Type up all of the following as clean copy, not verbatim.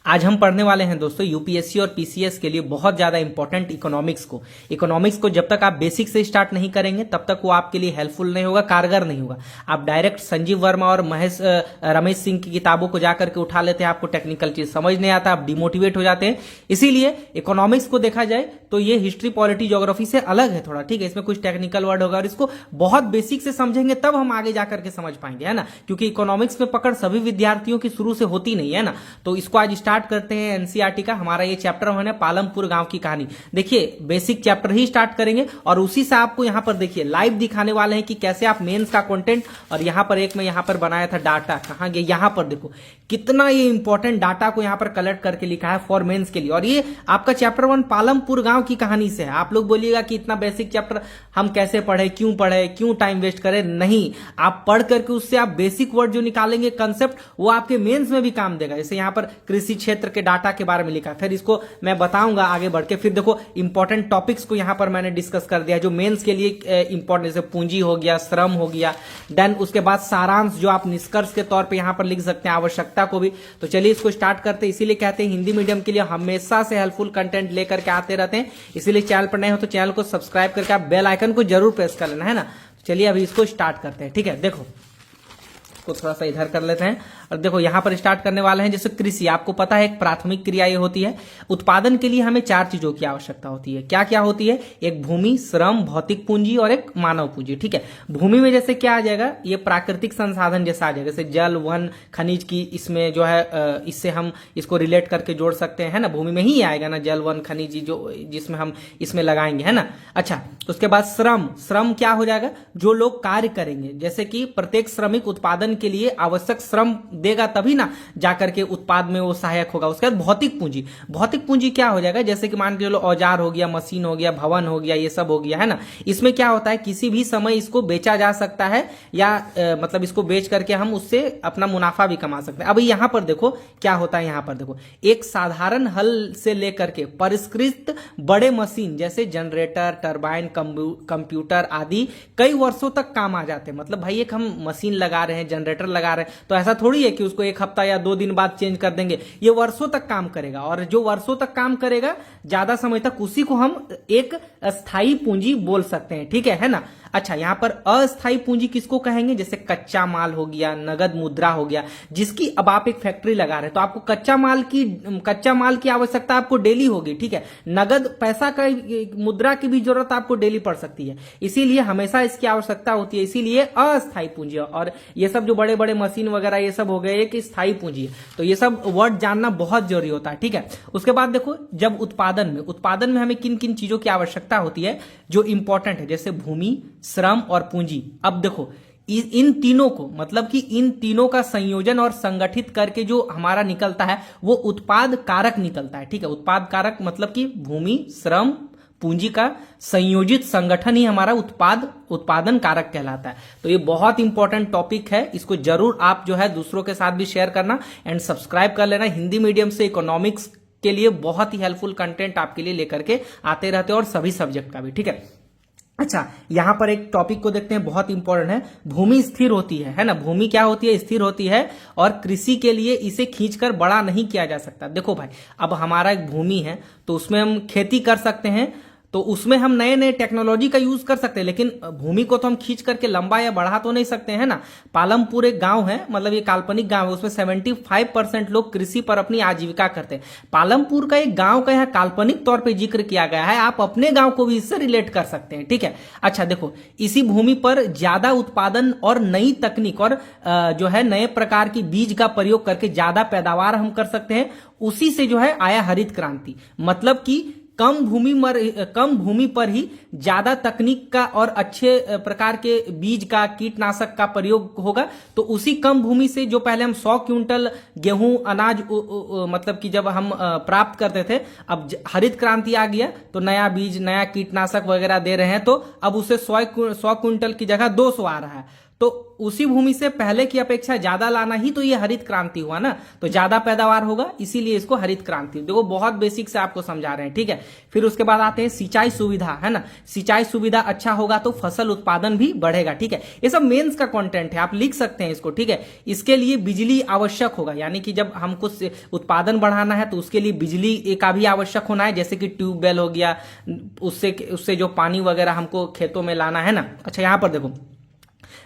आज हम पढ़ने वाले हैं दोस्तों यूपीएससी और पीसीएस के लिए बहुत ज्यादा इंपॉर्टेंट इकोनॉमिक्स को जब तक आप बेसिक से स्टार्ट नहीं करेंगे तब तक वो आपके लिए हेल्पफुल नहीं होगा, कारगर नहीं होगा। आप डायरेक्ट संजीव वर्मा और रमेश सिंह की किताबों को जाकर के उठा लेते हैं, आपको टेक्निकल चीज समझ नहीं आता, आप डिमोटिवेट हो जाते हैं। इसीलिए इकोनॉमिक्स को देखा जाए तो ये हिस्ट्री, पॉलिटी, ज्योग्राफी से अलग है थोड़ा, ठीक है। इसमें कुछ टेक्निकल वर्ड होगा और इसको बहुत बेसिक से समझेंगे तब हम आगे जाकर के समझ पाएंगे, है ना। क्योंकि इकोनॉमिक्स में पकड़ सभी विद्यार्थियों की शुरू से होती नहीं है ना। तो इसको आज स्टार्ट करते हैं एनसीईआरटी का। हमारा ये चैप्टर है पालमपुर गांव की कहानी। देखिए बेसिक चैप्टर ही स्टार्ट करेंगे और उसी से आपको यहां पर देखिए लाइव दिखाने वाले हैं कि कैसे आप मेंस का कंटेंट, और यहां पर एक मैं यहां पर बनाया था डाटा, कहां गया, यहां पर देखो कितना ये इंपॉर्टेंट डाटा को यहां पर कलेक्ट करके लिखा है फॉर मेंस के लिए। और ये आपका चैप्टर 1 पालमपुर गांव की कहानी से है। आप लोग बोलिएगा कि इतना बेसिक चैप्टर हम कैसे पढ़े, क्यों टाइम वेस्ट करें। नहीं, आप पढ़ करके उससे आप बेसिक वर्ड जो निकालेंगे कंसेप्ट, वो आपके मेंस में भी काम देगा। जैसे यहां पर कृषि क्षेत्र के डाटा के बारे में लिखा, फिर इसको मैं बताऊंगा आगे बढ़ के। फिर देखो इंपॉर्टेंट टॉपिक्स को यहां पर मैंने डिस्कस कर दिया जो मेंस के लिए इंपॉर्टेंट, जैसे पूंजी हो गया, श्रम हो गया, देन उसके बाद सारांश जो आप निष्कर्ष के तौर पे यहां पर लिख सकते हैं, आवश्यकता को भी। तो चलिए इसको स्टार्ट करते हैं। इसीलिए कहते हैं हिंदी मीडियम के लिए हमेशा से हेल्पफुल कंटेंट लेकर के आते रहते हैं। इसीलिए चैनल पर नए हो तो चैनल को सब्सक्राइब करके आप बेल आइकन को जरूर प्रेस कर लेना, है ना। चलिए अभी इसको स्टार्ट करते हैं, ठीक है। देखो को थोड़ा सा इधर कर लेते हैं और देखो यहां पर स्टार्ट करने वाले हैं। जैसे कृषि, आपको पता है एक प्राथमिक क्रिया ये होती है। उत्पादन के लिए हमें 4 चीजों की आवश्यकता होती है। क्या क्या होती है? एक भूमि, श्रम, भौतिक पूंजी और एक मानव पूंजी, ठीक है। भूमि में जैसे क्या आ जाएगा, ये प्राकृतिक संसाधन जैसा आ जाएगा, जैसे जल, वन, खनिज की इसमें जो है इससे हम इसको रिलेट करके जोड़ सकते हैं, है ना। भूमि में ही आएगा ना जल, वन, खनिज, जो जिसमें हम इसमें लगाएंगे, है ना। अच्छा, उसके बाद श्रम क्या हो जाएगा? जो लोग कार्य करेंगे, जैसे कि प्रत्येक श्रमिक उत्पादन के लिए आवश्यक श्रम देगा तभी ना जाकर के उत्पाद में वो सहायक होगा। उसके बाद भौतिक पूंजी क्या हो जाएगा? जैसे कि मान के चलो औजार हो गया, मशीन हो गया, भवन हो गया, ये सब हो गया, है ना। इसमें क्या होता है, किसी भी समय इसको बेचा जा सकता है या मतलब इसको बेच करके हम उससे अपना मुनाफा भी कमा सकते हैं। अब यहां पर देखो क्या होता है, यहां पर देखो एक साधारण हल से लेकर के परिष्कृत बड़े मशीन जैसे जनरेटर, टरबाइन, कंप्यूटर आदि कई वर्षों तक काम आ जाते हैं। मतलब भाई एक हम मशीन लगा रहे हैं, जनरेटर लगा रहे हैं, तो ऐसा थोड़ी है कि उसको एक हफ्ता या 2 दिन बाद चेंज कर देंगे। ये वर्षों तक काम करेगा, और जो वर्षों तक काम करेगा ज्यादा समय तक, उसी को हम एक अस्थायी पूंजी बोल सकते हैं, ठीक है ना। अच्छा, यहां पर अस्थायी पूंजी किसको कहेंगे? जैसे कच्चा माल हो गया, नगद मुद्रा हो गया, जिसकी अब आप एक फैक्ट्री लगा रहे हैं तो आपको कच्चा माल की आवश्यकता आपको डेली होगी, ठीक है। नगद पैसा का, मुद्रा की भी जरूरत आपको डेली पड़ सकती है, इसीलिए हमेशा इसकी आवश्यकता होती है। इसीलिए अस्थायी पूंजी, और ये सब जो बड़े बड़े मशीन वगैरह ये सब हो गए एक स्थायी पूंजी है। तो ये सब वर्ड जानना बहुत जरूरी होता है, ठीक है। उसके बाद देखो जब उत्पादन में हमें किन किन चीजों की आवश्यकता होती है जो इंपॉर्टेंट है, जैसे भूमि, श्रम और पूंजी। अब देखो इन तीनों को, मतलब कि इन तीनों का संयोजन और संगठित करके जो हमारा निकलता है वो उत्पाद कारक निकलता है, ठीक है। उत्पाद कारक मतलब कि भूमि, श्रम, पूंजी का संयोजित संगठन ही हमारा उत्पादन कारक कहलाता है। तो ये बहुत इंपॉर्टेंट टॉपिक है, इसको जरूर आप जो है दूसरों के साथ भी शेयर करना एंड सब्सक्राइब कर लेना। हिंदी मीडियम से इकोनॉमिक्स के लिए बहुत ही हेल्पफुल कंटेंट आपके लिए लेकर के आते रहते हैं, और सभी सब्जेक्ट का भी, ठीक है। अच्छा, यहां पर एक टॉपिक को देखते हैं, बहुत इंपॉर्टेंट है। भूमि स्थिर होती है ना। भूमि क्या होती है? स्थिर होती है, और कृषि के लिए इसे खींचकर बड़ा नहीं किया जा सकता। देखो भाई, अब हमारा एक भूमि है तो उसमें हम खेती कर सकते हैं, तो उसमें हम नए नए टेक्नोलॉजी का यूज कर सकते हैं, लेकिन भूमि को तो हम खींच करके लंबा या बढ़ा तो नहीं सकते हैं ना। पालमपुर एक गांव है, मतलब ये काल्पनिक गांव है, उसमें 75% लोग कृषि पर अपनी आजीविका करते हैं। पालमपुर का एक गांव का यहाँ काल्पनिक तौर पे जिक्र किया गया है, आप अपने गांव को भी इससे रिलेट कर सकते हैं, ठीक है। अच्छा देखो, इसी भूमि पर ज्यादा उत्पादन और नई तकनीक और जो है नए प्रकार की बीज का प्रयोग करके ज्यादा पैदावार हम कर सकते हैं। उसी से जो है आया हरित क्रांति, मतलब कि कम भूमि पर ही ज्यादा तकनीक का और अच्छे प्रकार के बीज का, कीटनाशक का प्रयोग होगा। तो उसी कम भूमि से जो पहले हम 100 क्विंटल गेहूं, अनाज मतलब कि जब हम प्राप्त करते थे, अब हरित क्रांति आ गया तो नया बीज, नया कीटनाशक वगैरह दे रहे हैं, तो अब उसे 100 क्विंटल की जगह 200 आ रहा है। तो उसी भूमि से पहले की अपेक्षा ज्यादा लाना ही तो ये हरित क्रांति हुआ ना, तो ज्यादा पैदावार होगा, इसीलिए इसको हरित क्रांति। देखो बहुत बेसिक से आपको समझा रहे हैं, ठीक है। फिर उसके बाद आते हैं सिंचाई सुविधा, है ना। सिंचाई सुविधा अच्छा होगा तो फसल उत्पादन भी बढ़ेगा, ठीक है। ये सब मेंस का कंटेंट है, आप लिख सकते हैं इसको, ठीक है। इसके लिए बिजली आवश्यक होगा, यानी कि जब हमको उत्पादन बढ़ाना है तो उसके लिए बिजली का भी आवश्यक होना है, जैसे कि ट्यूबवेल हो गया, उससे जो पानी वगैरह हमको खेतों में लाना है ना। अच्छा, यहां पर देखो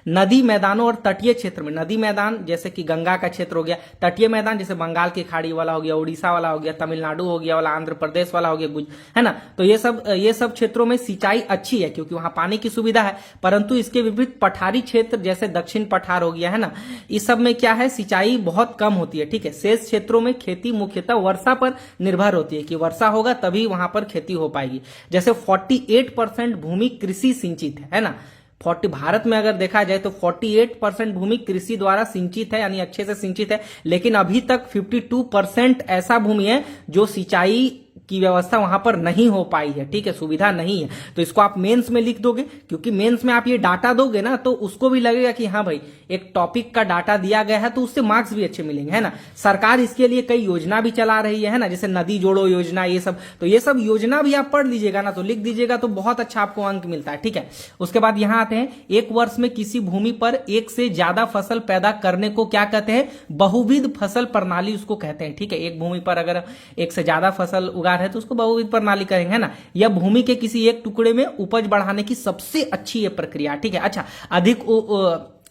नदी मैदानों और तटीय क्षेत्र में, नदी मैदान जैसे कि गंगा का क्षेत्र हो गया, तटीय मैदान जैसे बंगाल की खाड़ी वाला हो गया, उड़ीसा वाला हो गया, तमिलनाडु हो गया वाला, आंध्र प्रदेश वाला हो गया, है ना। तो ये सब क्षेत्रों में सिंचाई अच्छी है क्योंकि वहां पानी की सुविधा है। परंतु इसके विपरीत पठारी क्षेत्र जैसे दक्षिण पठार हो गया, है ना, इस सब में क्या है, सिंचाई बहुत कम होती है, ठीक है। शेष क्षेत्रों में खेती मुख्यतः वर्षा पर निर्भर होती है कि वर्षा होगा तभी वहां पर खेती हो पाएगी। जैसे 48% भूमि कृषि सिंचित है ना। भारत में अगर देखा जाए तो 48% भूमि कृषि द्वारा सिंचित है, यानी अच्छे से सिंचित है। लेकिन अभी तक 52% ऐसा भूमि है जो सिंचाई की व्यवस्था वहां पर नहीं हो पाई है, ठीक है, सुविधा नहीं है। तो इसको आप मेंस में लिख दोगे, क्योंकि मेंस में आप ये डाटा दोगे ना तो उसको भी लगेगा कि हाँ भाई एक टॉपिक का डाटा दिया गया है तो उससे मार्क्स भी अच्छे मिलेंगे, है ना। सरकार इसके लिए कई योजना भी चला रही है ना, जैसे नदी जोड़ो योजना, ये सब। तो ये सब योजना भी आप पढ़ लीजिएगा ना, तो लिख दीजिएगा तो बहुत अच्छा आपको अंक मिलता है, ठीक है। उसके बाद यहां आते हैं, एक वर्ष में किसी भूमि पर एक से ज्यादा फसल पैदा करने को क्या कहते हैं, बहुविध फसल प्रणाली उसको कहते हैं, ठीक है। एक भूमि पर अगर एक से ज्यादा फसल उगा है तो उसको बहुविध प्रणाली करेंगे, है ना। यह भूमि के किसी एक टुकड़े में उपज बढ़ाने की सबसे अच्छी ये प्रक्रिया, ठीक है। अच्छा,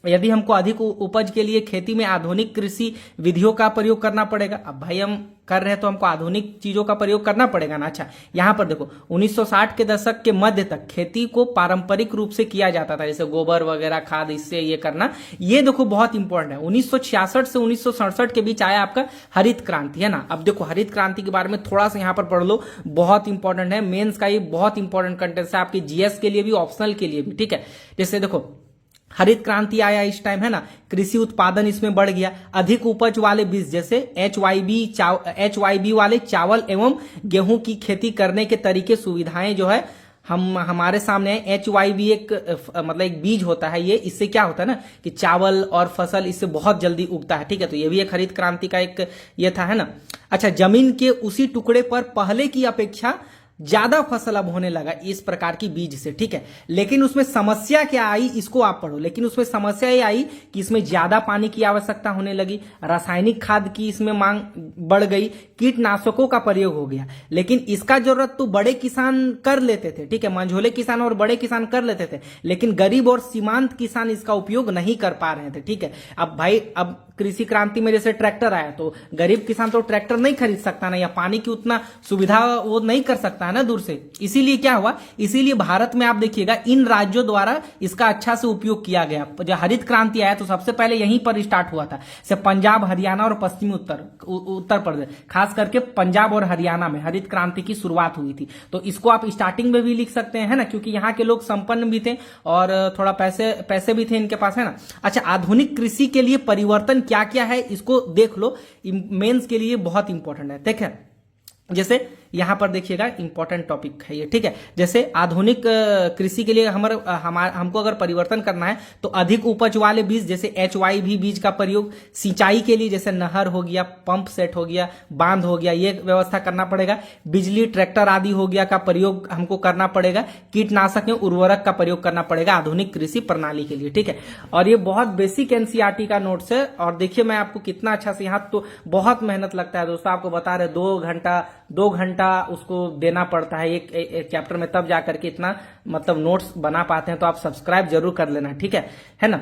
यदि हमको अधिक उपज के लिए खेती में आधुनिक कृषि विधियों का प्रयोग करना पड़ेगा। अब भाई हम कर रहे हैं तो हमको आधुनिक चीजों का प्रयोग करना पड़ेगा ना। अच्छा, यहां पर देखो 1960 के दशक के मध्य तक खेती को पारंपरिक रूप से किया जाता था, जैसे गोबर वगैरह खाद इससे ये करना। ये देखो बहुत इंपॉर्टेंट है, 1966 से 1967 के बीच आया आपका हरित क्रांति, है ना। अब देखो हरित क्रांति के बारे में थोड़ा सा यहां पर पढ़ लो, बहुत इंपॉर्टेंट है, मेंस का ये बहुत इंपॉर्टेंट कंटेंट है आपके जीएस के लिए भी, ऑप्शनल के लिए भी, ठीक है। जैसे देखो हरित क्रांति आया इस टाइम, है ना, कृषि उत्पादन इसमें बढ़ गया, अधिक उपज वाले बीज जैसे HYB वाले चावल एवं गेहूं की खेती करने के तरीके सुविधाएं जो है हमारे सामने है। HYB मतलब एक बीज होता है, ये इससे क्या होता है ना कि चावल और फसल इससे बहुत जल्दी उगता है, ठीक है। तो ये भी एक हरित क्रांति का एक ये था, है ना। अच्छा, जमीन के उसी टुकड़े पर पहले की अपेक्षा ज्यादा फसल अब होने लगा इस प्रकार की बीज से, ठीक है। लेकिन उसमें समस्या क्या आई, इसको आप पढ़ो। लेकिन उसमें समस्या ये आई कि इसमें ज्यादा पानी की आवश्यकता होने लगी, रासायनिक खाद की इसमें मांग बढ़ गई, कीटनाशकों का प्रयोग हो गया। लेकिन इसका जरूरत तो बड़े किसान कर लेते थे, ठीक है, मंझोले किसान और बड़े किसान कर लेते थे, लेकिन गरीब और सीमांत किसान इसका उपयोग नहीं कर पा रहे थे, ठीक है। अब भाई अब कृषि क्रांति में जैसे ट्रैक्टर आया तो गरीब किसान तो ट्रैक्टर नहीं खरीद सकता ना, या पानी की उतना सुविधा वो नहीं कर सकता है ना दूर से। इसीलिए क्या हुआ, इसीलिए भारत में आप देखिएगा इन राज्यों द्वारा इसका अच्छा से उपयोग किया गया। जब हरित क्रांति आया तो सबसे पहले यहीं पर स्टार्ट हुआ था, जैसे पंजाब, हरियाणा और पश्चिमी उत्तर प्रदेश, खास करके पंजाब और हरियाणा में हरित क्रांति की शुरुआत हुई थी। तो इसको आप स्टार्टिंग में भी लिख सकते हैं, है ना, क्योंकि यहाँ के लोग संपन्न भी थे और थोड़ा पैसे भी थे इनके पास, है ना। अच्छा, आधुनिक कृषि के लिए परिवर्तन क्या क्या है इसको देख लो, मेंस के लिए बहुत इंपॉर्टेंट है, देखें। जैसे यहां पर देखिएगा इंपॉर्टेंट टॉपिक है ये, ठीक है। जैसे आधुनिक कृषि के लिए हमको अगर परिवर्तन करना है तो अधिक उपज वाले बीज जैसे HYB बीज का प्रयोग, सिंचाई के लिए जैसे नहर हो गया, पंप सेट हो गया, बांध हो गया, ये व्यवस्था करना पड़ेगा। बिजली, ट्रैक्टर आदि हो गया का प्रयोग हमको करना पड़ेगा। कीटनाशक एवं उर्वरक का प्रयोग करना पड़ेगा आधुनिक कृषि प्रणाली के लिए, ठीक है। और ये बहुत बेसिक NCERT का नोट्स है। और देखिए मैं आपको कितना अच्छा से, यहाँ तो बहुत मेहनत लगता है दोस्तों, आपको बता रहे 2 घंटा उसको देना पड़ता है एक चैप्टर में, तब जाकर के इतना मतलब नोट्स बना पाते हैं। तो आप सब्सक्राइब जरूर कर लेना, ठीक है ना।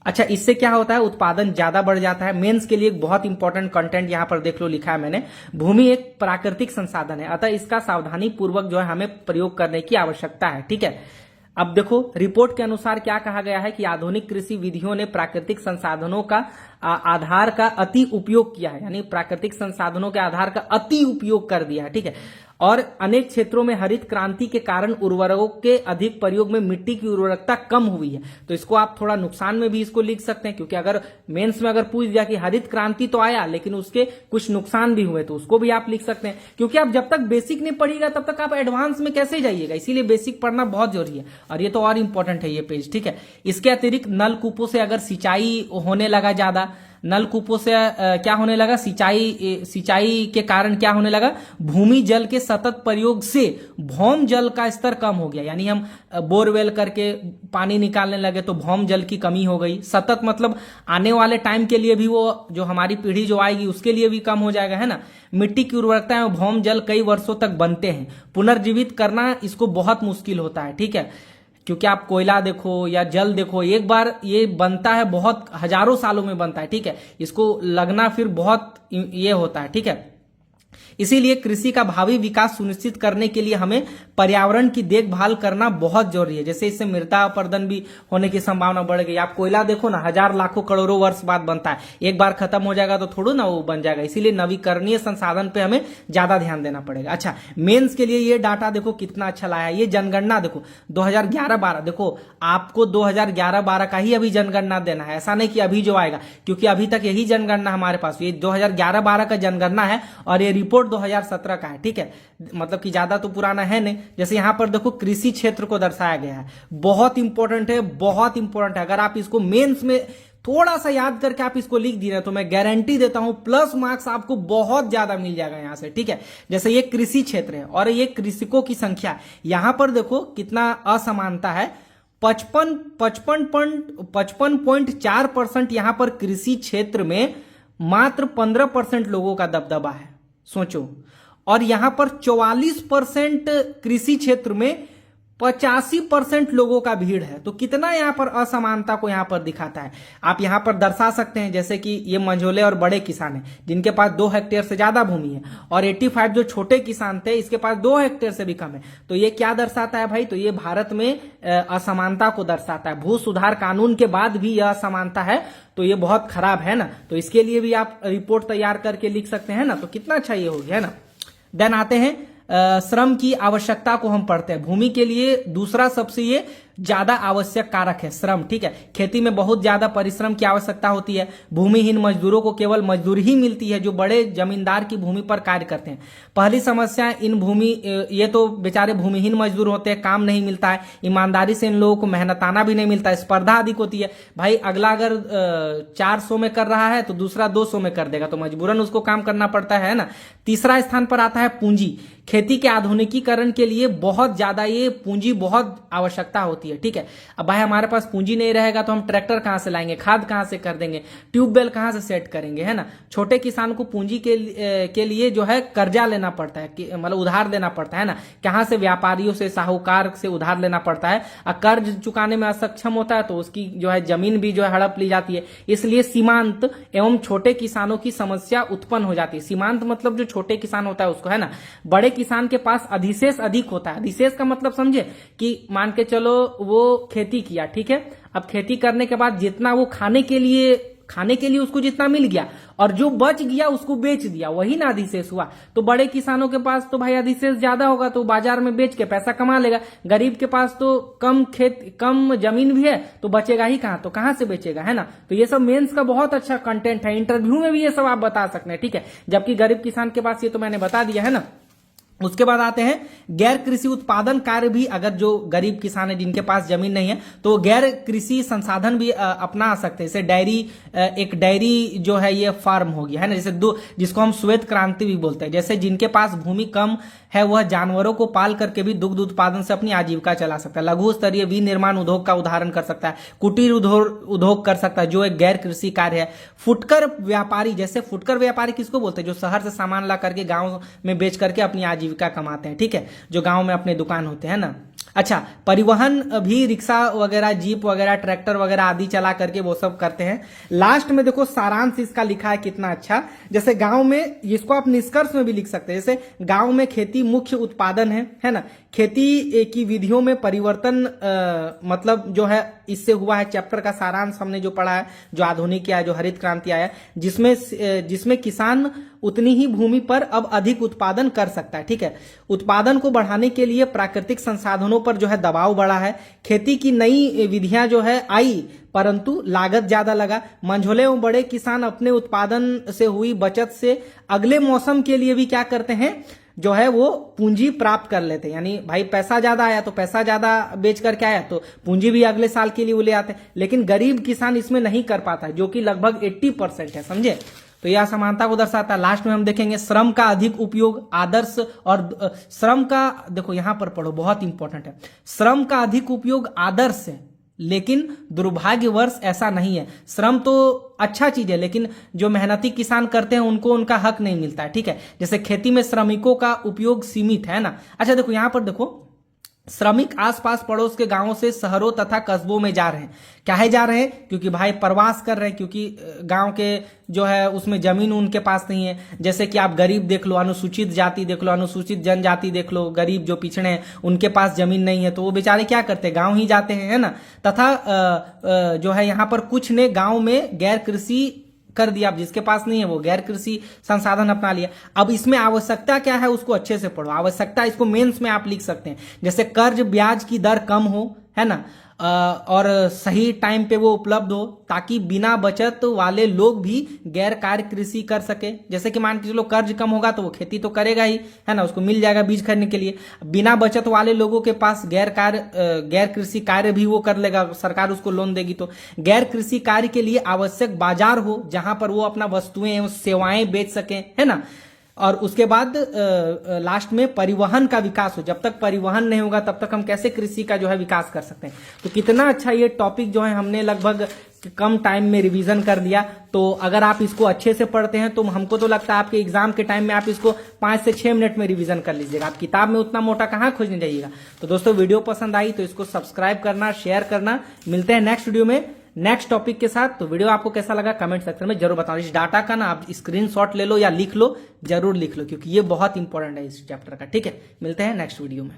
अच्छा, इससे क्या होता है, उत्पादन ज्यादा बढ़ जाता है। मेंस के लिए एक बहुत इंपॉर्टेंट कंटेंट यहां पर देख लो, लिखा है मैंने, भूमि एक प्राकृतिक संसाधन है, अतः इसका सावधानी पूर्वक जो है हमें प्रयोग करने की आवश्यकता है, ठीक है। अब देखो रिपोर्ट के अनुसार क्या कहा गया है कि आधुनिक कृषि विधियों ने प्राकृतिक संसाधनों का आधार का अति उपयोग किया है, यानी प्राकृतिक संसाधनों के आधार का अति उपयोग कर दिया है, ठीक है। और अनेक क्षेत्रों में हरित क्रांति के कारण उर्वरकों के अधिक प्रयोग में मिट्टी की उर्वरकता कम हुई है। तो इसको आप थोड़ा नुकसान में भी इसको लिख सकते हैं, क्योंकि अगर मेंस में अगर पूछ दिया कि हरित क्रांति तो आया लेकिन उसके कुछ नुकसान भी हुए, तो उसको भी आप लिख सकते हैं, क्योंकि आप जब तक बेसिक नहीं पढ़िएगा तब तक आप एडवांस में कैसे जाइएगा। इसीलिए बेसिक पढ़ना बहुत जरूरी है, और ये तो और इंपॉर्टेंट है ये पेज, ठीक है। इसके अतिरिक्त नलकूपों से अगर सिंचाई होने लगा ज्यादा, नलकूपों से क्या होने लगा, सिंचाई के कारण क्या होने लगा, भूमि जल के सतत प्रयोग से भौम जल का स्तर कम हो गया। यानी हम बोरवेल करके पानी निकालने लगे तो भौम जल की कमी हो गई। सतत मतलब आने वाले टाइम के लिए भी, वो जो हमारी पीढ़ी जो आएगी उसके लिए भी कम हो जाएगा, है ना। मिट्टी की उर्वरकता में भौम जल कई वर्षों तक बनते हैं, पुनर्जीवित करना इसको बहुत मुश्किल होता है, ठीक है। क्योंकि आप कोयला देखो या जल देखो, एक बार ये बनता है, बहुत हजारों सालों में बनता है, ठीक है। इसको लगना फिर बहुत ये होता है, ठीक है। इसीलिए कृषि का भावी विकास सुनिश्चित करने के लिए हमें पर्यावरण की देखभाल करना बहुत जरूरी है। जैसे इससे मृदा अपरदन भी होने की संभावना बढ़ गई। आप कोयला देखो ना, हजार लाखों करोड़ों वर्ष बाद बनता है, एक बार खत्म हो जाएगा तो थोड़ा ना वो बन जाएगा। इसीलिए नवीकरणीय संसाधन पे हमें ज्यादा ध्यान देना पड़ेगा। अच्छा, मेंस के लिए ये डाटा देखो कितना अच्छा लाया है। ये जनगणना देखो 2011-12, देखो आपको 2011-12 का ही अभी जनगणना देना है, ऐसा नहीं कि अभी जो आएगा, क्योंकि अभी तक यही जनगणना हमारे पास, ये 2011-12 का जनगणना है और ये रिपोर्ट 2017 का है, ठीक है। मतलब कि ज्यादा तो पुराना है नहीं। जैसे यहां पर देखो कृषि क्षेत्र को दर्शाया गया है, बहुत इंपॉर्टेंट है, बहुत इंपॉर्टेंट है। अगर आप इसको मेंस में थोड़ा सा याद करके आप इसको लिख दिए तो मैं गारंटी देता हूं प्लस मार्क्स आपको बहुत ज्यादा मिल जाएगा यहां से, ठीक है। जैसे ये कृषि क्षेत्र है और ये कृषकों की संख्या, यहां पर देखो कितना असमानता है। 55.4% यहां पर कृषि क्षेत्र में मात्र 15% लोगों का दबदबा है, सोचो। और यहां पर 44% कृषि क्षेत्र में 85% लोगों का भीड़ है। तो कितना यहां पर असमानता को यहां पर दिखाता है। आप यहां पर दर्शा सकते हैं, जैसे कि ये मंझोले और बड़े किसान हैं जिनके पास 2 हेक्टेयर से ज्यादा भूमि है, और 85 जो छोटे किसान थे इसके पास 2 हेक्टेयर से भी कम है। तो ये क्या दर्शाता है भाई, तो ये भारत में असमानता को दर्शाता है। भू सुधार कानून के बाद भी यह असमानता है, तो ये बहुत खराब है ना। तो इसके लिए भी आप रिपोर्ट तैयार करके लिख सकते हैं ना, तो कितना अच्छा ये हो गया, है ना। देन आते हैं श्रम की आवश्यकता को हम पढ़ते हैं। भूमि के लिए दूसरा सबसे ये ज्यादा आवश्यक कारक है श्रम, ठीक है। खेती में बहुत ज्यादा परिश्रम की आवश्यकता होती है। भूमिहीन मजदूरों को केवल मजदूरी ही मिलती है जो बड़े जमींदार की भूमि पर कार्य करते हैं। पहली समस्या ये तो बेचारे भूमिहीन मजदूर होते हैं, काम नहीं मिलता है, ईमानदारी से इन लोगों को मेहनताना भी नहीं मिलता है, स्पर्धा अधिक होती है। भाई अगला अगर 400 में कर रहा है तो दूसरा 200 में कर देगा, तो मजबूरन उसको काम करना पड़ता है ना। तीसरा स्थान पर आता है पूंजी। खेती के आधुनिकीकरण के लिए बहुत ज्यादा ये पूंजी बहुत आवश्यकता होती है, ठीक है। अब भाई हमारे पास पूंजी नहीं रहेगा तो हम ट्रैक्टर कहां से लाएंगे, खाद कहां से कर देंगे, ट्यूबवेल कहां से सेट करेंगे, है ना। छोटे किसान को पूंजी के लिए जो है कर्जा लेना पड़ता है, मतलब उधार देना पड़ता है ना। कहां से, व्यापारियों से, साहूकार से उधार लेना पड़ता है। और कर्ज चुकाने में असक्षम होता है तो उसकी जो है जमीन भी जो है हड़प ली जाती है। इसलिए सीमांत एवं छोटे किसानों की समस्या उत्पन्न हो जाती है। सीमांत मतलब जो छोटे किसान होता है उसको, है ना। बड़े किसान के पास अधिशेष अधिक होता है। अधिशेष का मतलब समझे कि मान के चलो वो खेती किया, ठीक है। अब खेती करने के बाद जितना वो खाने के लिए उसको जितना मिल गया और जो बच गया उसको बेच दिया, वही ना अधिशेष हुआ। तो बड़े किसानों के पास तो भाई अधिशेष ज्यादा होगा तो बाजार में बेच के पैसा कमा लेगा। गरीब के पास तो कम जमीन भी है तो बचेगा ही कहां, तो कहां से बेचेगा, है ना। तो ये सब मेंस का बहुत अच्छा कंटेंट है, इंटरव्यू में भी ये सब आप बता सकते हैं, ठीक है। जबकि गरीब किसान के पास ये तो मैंने बता दिया, है ना। उसके बाद आते हैं गैर कृषि उत्पादन कार्य भी। अगर जो गरीब किसान है जिनके पास जमीन नहीं है तो गैर कृषि संसाधन भी अपना सकते हैं। जैसे एक डेयरी जो है ये फार्म हो गया, है ना। जैसे जिसको हम श्वेत क्रांति भी बोलते हैं। जैसे जिनके पास भूमि कम है वह जानवरों को पाल करके भी दुग्ध उत्पादन से अपनी आजीविका चला सकता है। लघु स्तरीय विनिर्माण उद्योग का उदाहरण कर सकता है। कुटीर उद्योग कर सकता है जो एक गैर कृषि कार्य है। फुटकर व्यापारी, जैसे फुटकर व्यापारी किसको बोलते हैं, जो शहर से सामान ला करके गांव में बेच करके अपनी आजीविका कमाते हैं, ठीक है, जो गांव में अपने दुकान होते हैं ना। अच्छा, परिवहन भी रिक्शा वगैरह, जीप वगैरह, ट्रैक्टर वगैरह आदि चला करके वो सब करते हैं। लास्ट में देखो सारांश इसका लिखा है कितना अच्छा। जैसे गांव में, इसको आप निष्कर्ष में भी लिख सकते हैं, जैसे गांव में खेती मुख्य उत्पादन है ना। खेती की विधियों में परिवर्तन मतलब जो है इससे हुआ है। चैप्टर का सारांश हमने जो पढ़ा है, जो आधुनिक आया, जो हरित क्रांति आया, जिसमें किसान उतनी ही भूमि पर अब अधिक उत्पादन कर सकता है। ठीक है, उत्पादन को बढ़ाने के लिए प्राकृतिक संसाधनों पर जो है दबाव बढ़ा है। खेती की नई विधियां जो है आई, परंतु लागत ज्यादा लगा। मंझोले एवं बड़े किसान अपने उत्पादन से हुई बचत से अगले मौसम के लिए भी क्या करते हैं, जो है वो पूंजी प्राप्त कर लेते हैं। यानी भाई पैसा ज्यादा आया तो पैसा ज्यादा बेच करके आया तो पूंजी भी अगले साल के लिए वो ले आते हैं। लेकिन गरीब किसान इसमें नहीं कर पाता है, जो कि लगभग 80% है, समझे। तो यह असमानता को दर्शाता है। लास्ट में हम देखेंगे श्रम का अधिक उपयोग, आदर्श और श्रम का, देखो यहां पर पढ़ो, बहुत इंपॉर्टेंट है। श्रम का अधिक उपयोग आदर्श है, लेकिन दुर्भाग्यवश ऐसा नहीं है। श्रम तो अच्छा चीज है, लेकिन जो मेहनती किसान करते हैं उनको उनका हक नहीं मिलता है। ठीक है, जैसे खेती में श्रमिकों का उपयोग सीमित है ना। अच्छा देखो यहां पर देखो, श्रमिक आसपास पड़ोस के गांवों से शहरों तथा कस्बों में जा रहे हैं। काहे जा रहे हैं? क्योंकि भाई प्रवास कर रहे हैं, क्योंकि गांव के जो है उसमें जमीन उनके पास नहीं है। जैसे कि आप गरीब देख लो, अनुसूचित जाति देख लो, अनुसूचित जनजाति देख लो, गरीब जो पिछड़े हैं उनके पास जमीन नहीं है, तो वो बेचारे क्या करते हैं, गांव ही जाते हैं, है ना। तथा जो है यहाँ पर कुछ ने गांव में गैर कृषि कर दिया। अब जिसके पास नहीं है वो गैर कृषि संसाधन अपना लिया। अब इसमें आवश्यकता क्या है उसको अच्छे से पढ़ो। आवश्यकता इसको मेंस में आप लिख सकते हैं, जैसे कर्ज ब्याज की दर कम हो, है ना, और सही टाइम पे वो उपलब्ध हो, ताकि बिना बचत वाले लोग भी गैर कार्य कृषि कर सके। जैसे कि मान के चलो कर्ज कम होगा तो वो खेती तो करेगा ही, है ना, उसको मिल जाएगा बीज खरीदने के लिए। बिना बचत वाले लोगों के पास गैर कृषि कार्य भी वो कर लेगा, सरकार उसको लोन देगी। तो गैर कृषि कार्य के लिए आवश्यक बाजार हो, जहां पर वो अपना वस्तुएं एवं सेवाएं बेच सके, है ना। और उसके बाद लास्ट में परिवहन का विकास हो। जब तक परिवहन नहीं होगा तब तक हम कैसे कृषि का जो है विकास कर सकते हैं। तो कितना अच्छा ये टॉपिक जो है हमने लगभग कम टाइम में रिवीजन कर दिया। तो अगर आप इसको अच्छे से पढ़ते हैं तो हमको तो लगता है आपके एग्जाम के टाइम में आप इसको 5 से 6 मिनट में रिवीजन कर लीजिएगा। आप किताब में उतना मोटा कहाँ खोजने जाइएगा। तो दोस्तों वीडियो पसंद आई तो इसको सब्सक्राइब करना, शेयर करना। मिलते हैं नेक्स्ट वीडियो में नेक्स्ट टॉपिक के साथ। तो वीडियो आपको कैसा लगा कमेंट सेक्शन में जरूर बताओ। इस डाटा का ना आप स्क्रीनशॉट ले लो या लिख लो, जरूर लिख लो, क्योंकि ये बहुत इंपॉर्टेंट है इस चैप्टर का। ठीक है, मिलते हैं नेक्स्ट वीडियो में।